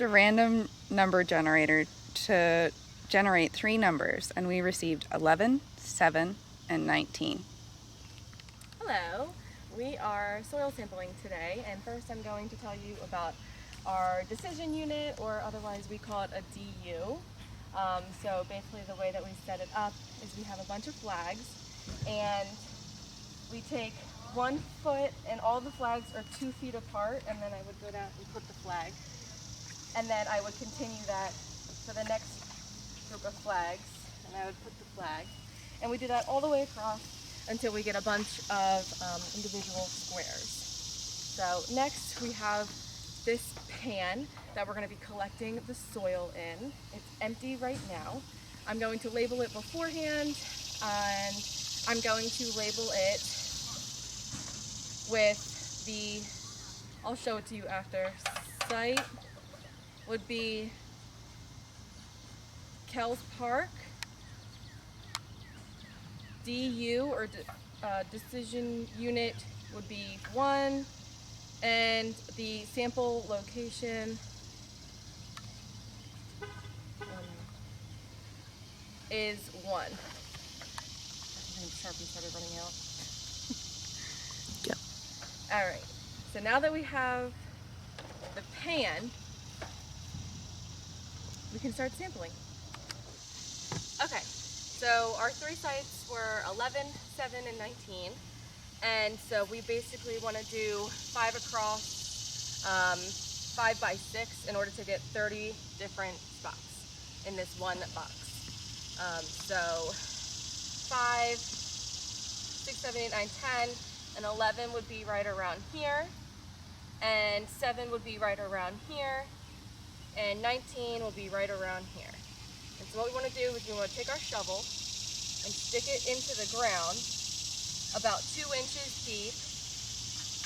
a random number generator to generate 3 numbers, and we received 11, 7, and 19. Hello, we are soil sampling today, and first I'm going to tell you about our decision unit, or otherwise we call it a DU. So basically the way that we set it up is we have a bunch of flags, and we take 1 foot, and all the flags are 2 feet apart, and then I would go down and put the flag. And then I would continue that for the next group of flags, and I would put the flag. And we do that all the way across until we get a bunch of individual squares. So next we have this pan that we're going to be collecting the soil in. It's empty right now. I'm going to label it beforehand, and I'm going to label it with the, I'll show it to you after, site would be Kells Park. DU, or decision unit, would be 1, and the sample location is 1. I think Sharpie started running out. Yep. All right, so now that we have the pan, we can start sampling. Okay, so our 3 sites were 11, 7, and 19. And so we basically want to do 5 across, 5 by 6 in order to get 30 different spots in this one box. So 5, 6, 7, 8, 9, 10, and 11 would be right around here, and 7 would be right around here, and 19 will be right around here. And so what we want to do is we want to take our shovel and stick it into the ground about 2 inches deep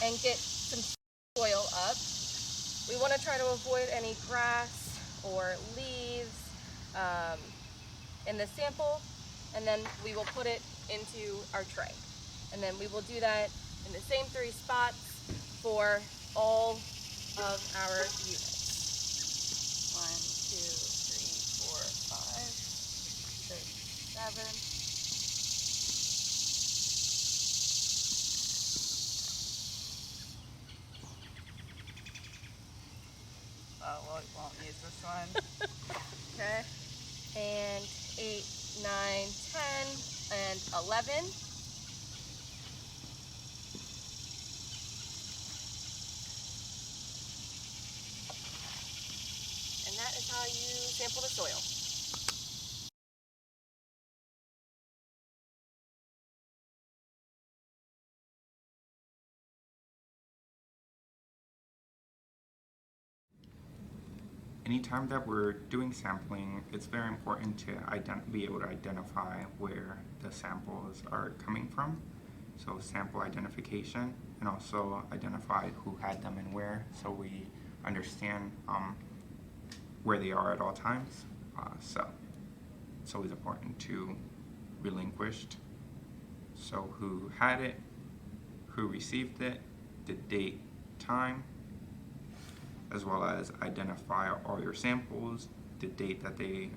and get some soil up. We want to try to avoid any grass or leaves in the sample, and then we will put it into our tray. And then we will do that in the same 3 spots for all of our units. 1, 2, 3, 4, 5, 6, 7. Oh, well, we won't use this one. Okay, and 8, 9, 10, and 11. And that is how you sample the soil. Anytime that we're doing sampling, it's very important to be able to identify where the samples are coming from. So sample identification, and also identify who had them and where, so we understand where they are at all times. So it's always important to relinquished, so who had it, who received it, the date, time, as well as identify all your samples, the date that they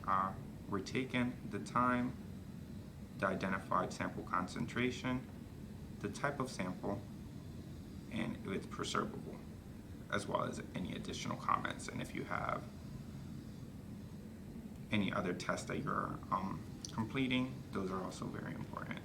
were taken, the time, the identified sample concentration, the type of sample, and if it's preservable, as well as any additional comments. And if you have any other tests that you're completing, those are also very important.